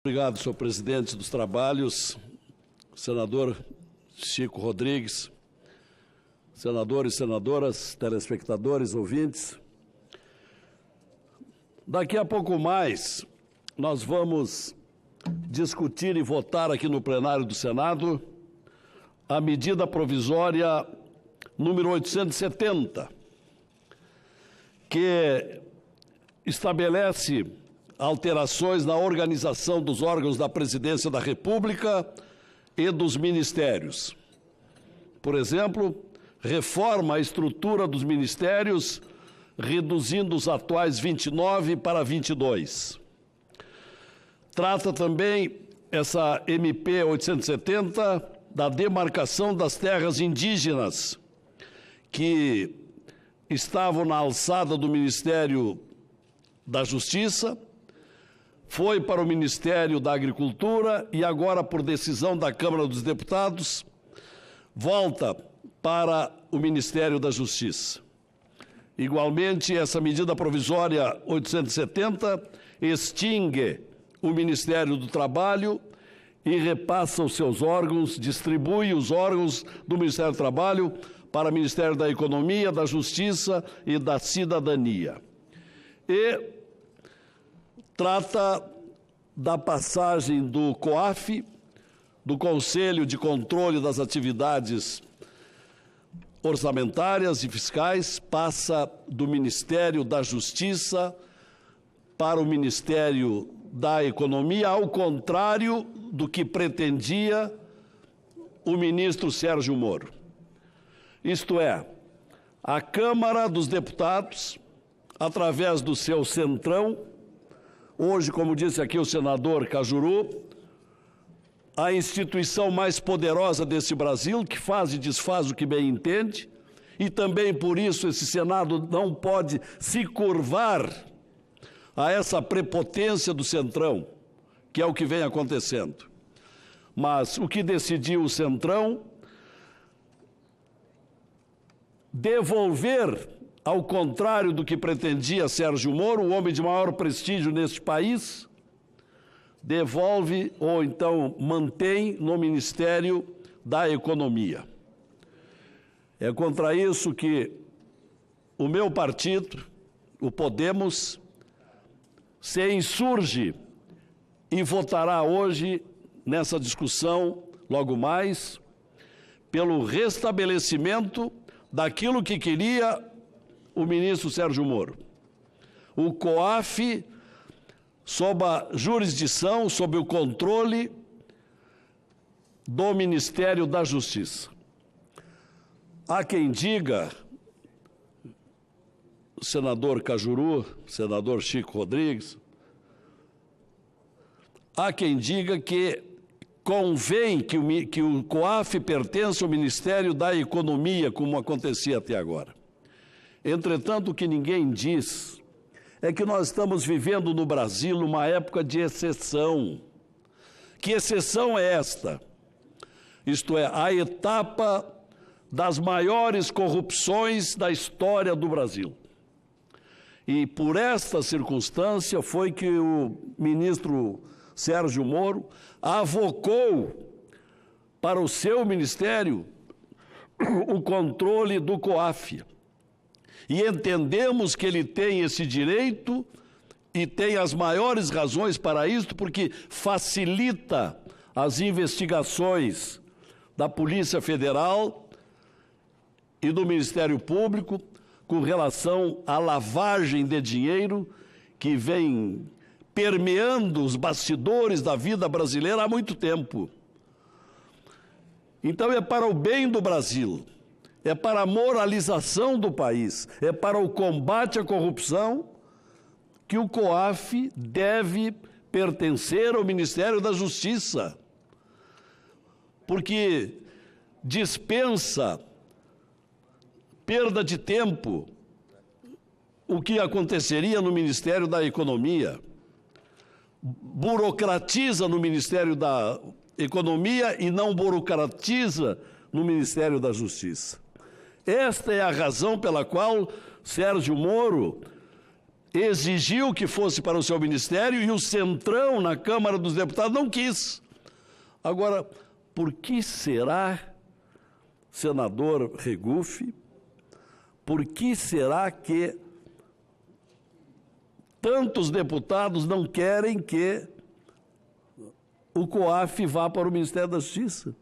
Obrigado, senhor presidente dos trabalhos, senador Chico Rodrigues, senadores e senadoras, telespectadores, ouvintes. Daqui a pouco mais, nós vamos discutir e votar aqui no plenário do Senado a medida provisória número 870, que estabelece alterações na organização dos órgãos da Presidência da República e dos ministérios. Por exemplo, reforma a estrutura dos ministérios, reduzindo os atuais 29 para 22. Trata também essa MP 870 da demarcação das terras indígenas, que estavam na alçada do Ministério da Justiça, foi para o Ministério da Agricultura e agora, por decisão da Câmara dos Deputados, volta para o Ministério da Justiça. Igualmente, essa medida provisória 870 extingue o Ministério do Trabalho e repassa os seus órgãos, distribui os órgãos do Ministério do Trabalho para o Ministério da Economia, da Justiça e da Cidadania. E trata da passagem do COAF, do Conselho de Controle das Atividades Orçamentárias e Fiscais, passa do Ministério da Justiça para o Ministério da Economia, ao contrário do que pretendia o ministro Sérgio Moro. Isto é, a Câmara dos Deputados, através do seu centrão, hoje, como disse aqui o senador Cajuru, a instituição mais poderosa desse Brasil, que faz e desfaz o que bem entende, e também por isso esse Senado não pode se curvar a essa prepotência do centrão, que é o que vem acontecendo. Mas o que decidiu o centrão? Devolver, ao contrário do que pretendia Sérgio Moro, o homem de maior prestígio neste país, devolve ou então mantém no Ministério da Economia. É contra isso que o meu partido, o Podemos, se insurge e votará hoje, nessa discussão, logo mais, pelo restabelecimento daquilo que queria o ministro Sérgio Moro. O COAF, sob a jurisdição, sob o controle do Ministério da Justiça. Há quem diga, o senador Cajuru, senador Chico Rodrigues, há quem diga que convém que o COAF pertença ao Ministério da Economia, como acontecia até agora. Entretanto, o que ninguém diz é que nós estamos vivendo no Brasil uma época de exceção. Que exceção é esta? Isto é, a etapa das maiores corrupções da história do Brasil. E por esta circunstância foi que o ministro Sérgio Moro avocou para o seu ministério o controle do COAF. E entendemos que ele tem esse direito e tem as maiores razões para isso, porque facilita as investigações da Polícia Federal e do Ministério Público com relação à lavagem de dinheiro que vem permeando os bastidores da vida brasileira há muito tempo. Então é para o bem do Brasil, é para a moralização do país, é para o combate à corrupção que o COAF deve pertencer ao Ministério da Justiça, porque dispensa perda de tempo o que aconteceria no Ministério da Economia, burocratiza no Ministério da Economia e não burocratiza no Ministério da Justiça. Esta é a razão pela qual Sérgio Moro exigiu que fosse para o seu ministério e o Centrão, na Câmara dos Deputados, não quis. Agora, por que será, senador Regufe, por que será que tantos deputados não querem que o COAF vá para o Ministério da Justiça?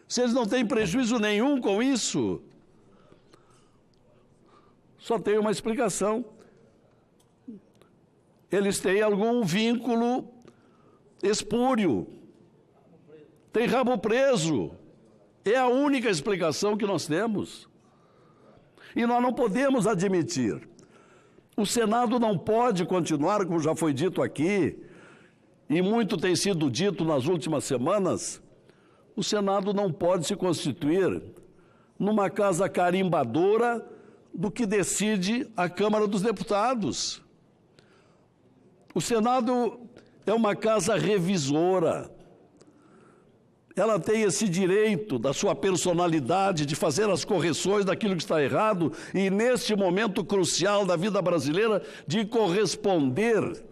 Se eles não têm prejuízo nenhum com isso, só tem uma explicação. Eles têm algum vínculo espúrio, tem rabo preso. É a única explicação que nós temos. E nós não podemos admitir. O Senado não pode continuar, como já foi dito aqui, e muito tem sido dito nas últimas semanas, o Senado não pode se constituir numa casa carimbadora do que decide a Câmara dos Deputados. O Senado é uma casa revisora. Ela tem esse direito da sua personalidade de fazer as correções daquilo que está errado e, neste momento crucial da vida brasileira, de corresponder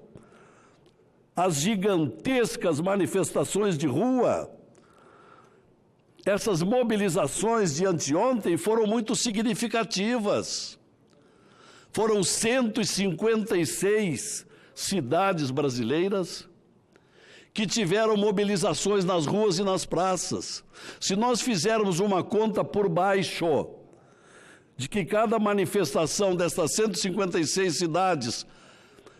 às gigantescas manifestações de rua. Essas mobilizações de anteontem foram muito significativas. Foram 156 cidades brasileiras que tiveram mobilizações nas ruas e nas praças. Se nós fizermos uma conta por baixo de que cada manifestação dessas 156 cidades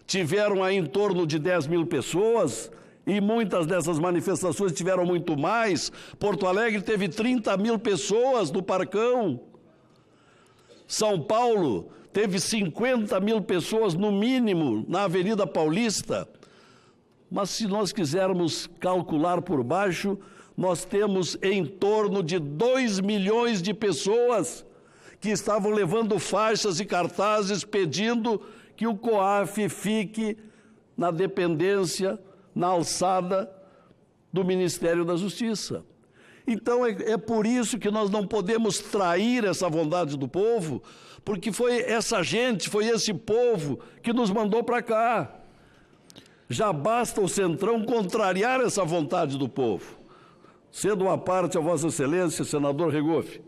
tiveram aí em torno de 10 mil pessoas, e muitas dessas manifestações tiveram muito mais, Porto Alegre teve 30 mil pessoas no Parcão, São Paulo teve 50 mil pessoas no mínimo na Avenida Paulista. Mas se nós quisermos calcular por baixo, nós temos em torno de 2 milhões de pessoas que estavam levando faixas e cartazes pedindo que o COAF fique na dependência, na alçada do Ministério da Justiça. Então é por isso que nós não podemos trair essa vontade do povo, porque foi essa gente, foi esse povo que nos mandou para cá. Já basta o Centrão contrariar essa vontade do povo. Cedo à parte a Vossa Excelência, senador Regufe.